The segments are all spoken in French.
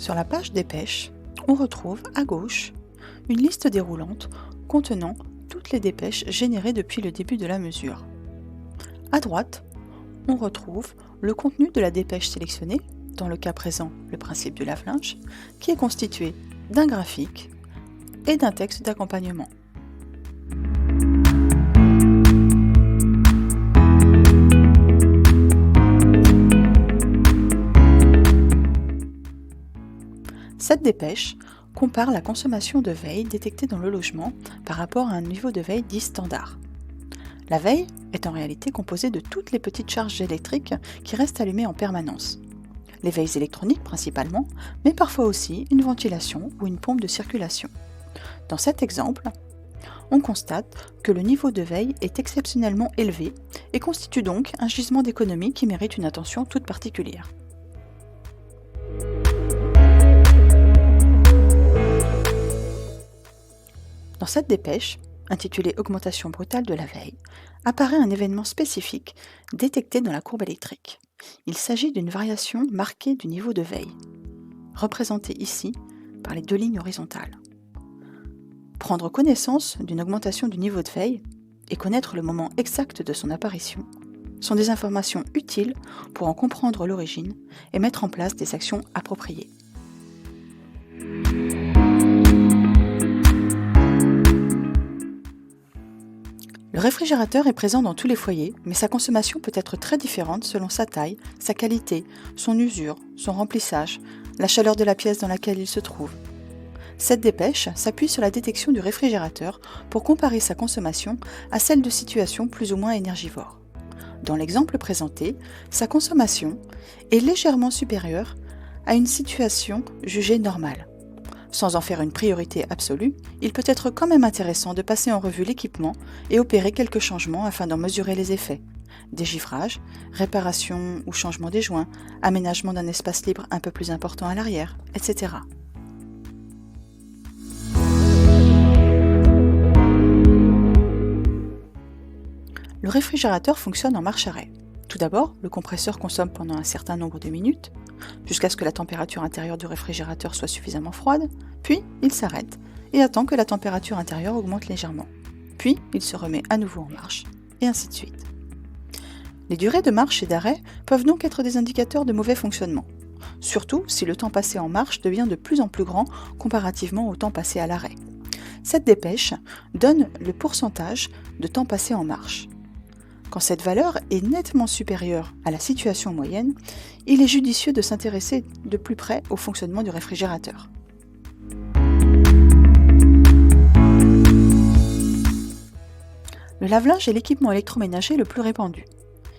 Sur la page dépêches, on retrouve à gauche une liste déroulante contenant toutes les dépêches générées depuis le début de la mesure. À droite, on retrouve le contenu de la dépêche sélectionnée, dans le cas présent le principe du lave-linge, qui est constitué d'un graphique et d'un texte d'accompagnement. Cette dépêche compare la consommation de veille détectée dans le logement par rapport à un niveau de veille dit standard. La veille est en réalité composée de toutes les petites charges électriques qui restent allumées en permanence. Les veilles électroniques principalement, mais parfois aussi une ventilation ou une pompe de circulation. Dans cet exemple, on constate que le niveau de veille est exceptionnellement élevé et constitue donc un gisement d'économie qui mérite une attention toute particulière. Dans cette dépêche, intitulée « Augmentation brutale de la veille », apparaît un événement spécifique détecté dans la courbe électrique. Il s'agit d'une variation marquée du niveau de veille, représentée ici par les deux lignes horizontales. Prendre connaissance d'une augmentation du niveau de veille et connaître le moment exact de son apparition sont des informations utiles pour en comprendre l'origine et mettre en place des actions appropriées. Le réfrigérateur est présent dans tous les foyers, mais sa consommation peut être très différente selon sa taille, sa qualité, son usure, son remplissage, la chaleur de la pièce dans laquelle il se trouve. Cette dépêche s'appuie sur la détection du réfrigérateur pour comparer sa consommation à celle de situations plus ou moins énergivores. Dans l'exemple présenté, sa consommation est légèrement supérieure à une situation jugée normale. Sans en faire une priorité absolue, il peut être quand même intéressant de passer en revue l'équipement et opérer quelques changements afin d'en mesurer les effets. Dégivrage, réparation ou changement des joints, aménagement d'un espace libre un peu plus important à l'arrière, etc. Le réfrigérateur fonctionne en marche-arrêt. Tout d'abord, le compresseur consomme pendant un certain nombre de minutes, jusqu'à ce que la température intérieure du réfrigérateur soit suffisamment froide, puis il s'arrête et attend que la température intérieure augmente légèrement. Puis il se remet à nouveau en marche, et ainsi de suite. Les durées de marche et d'arrêt peuvent donc être des indicateurs de mauvais fonctionnement, surtout si le temps passé en marche devient de plus en plus grand comparativement au temps passé à l'arrêt. Cette dépêche donne le pourcentage de temps passé en marche. Quand cette valeur est nettement supérieure à la situation moyenne, il est judicieux de s'intéresser de plus près au fonctionnement du réfrigérateur. Le lave-linge est l'équipement électroménager le plus répandu.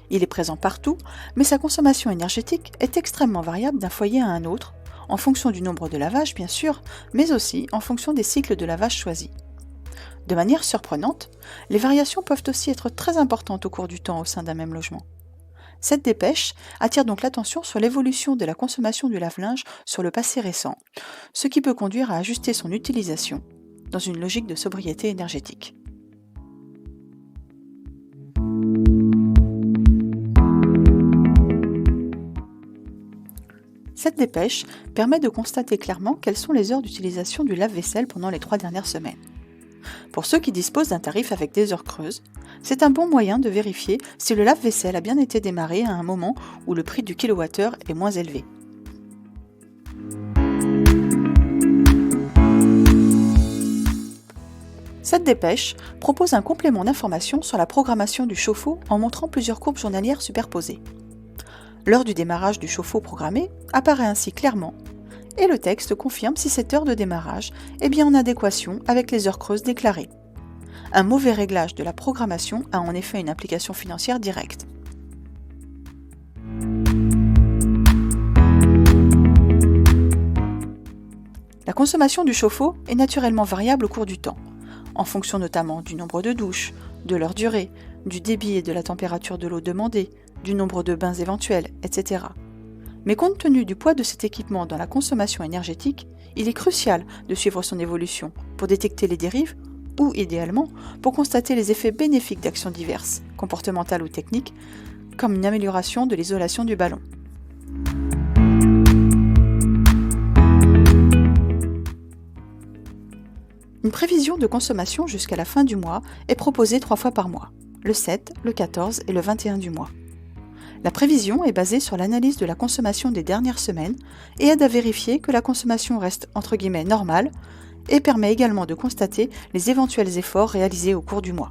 Il est présent partout, mais sa consommation énergétique est extrêmement variable d'un foyer à un autre, en fonction du nombre de lavages bien sûr, mais aussi en fonction des cycles de lavage choisis. De manière surprenante, les variations peuvent aussi être très importantes au cours du temps au sein d'un même logement. Cette dépêche attire donc l'attention sur l'évolution de la consommation du lave-linge sur le passé récent, ce qui peut conduire à ajuster son utilisation dans une logique de sobriété énergétique. Cette dépêche permet de constater clairement quelles sont les heures d'utilisation du lave-vaisselle pendant les 3 dernières semaines. Pour ceux qui disposent d'un tarif avec des heures creuses, c'est un bon moyen de vérifier si le lave-vaisselle a bien été démarré à un moment où le prix du kilowattheure est moins élevé. Cette dépêche propose un complément d'information sur la programmation du chauffe-eau en montrant plusieurs courbes journalières superposées. L'heure du démarrage du chauffe-eau programmé apparaît ainsi clairement, et le texte confirme si cette heure de démarrage est bien en adéquation avec les heures creuses déclarées. Un mauvais réglage de la programmation a en effet une implication financière directe. La consommation du chauffe-eau est naturellement variable au cours du temps, en fonction notamment du nombre de douches, de leur durée, du débit et de la température de l'eau demandée, du nombre de bains éventuels, etc. Mais compte tenu du poids de cet équipement dans la consommation énergétique, il est crucial de suivre son évolution pour détecter les dérives ou, idéalement, pour constater les effets bénéfiques d'actions diverses, comportementales ou techniques, comme une amélioration de l'isolation du ballon. prévision de consommation jusqu'à la fin du mois est proposée 3 fois par mois, le 7, le 14 et le 21 du mois. La prévision est basée sur l'analyse de la consommation des dernières semaines et aide à vérifier que la consommation reste entre guillemets normale et permet également de constater les éventuels efforts réalisés au cours du mois.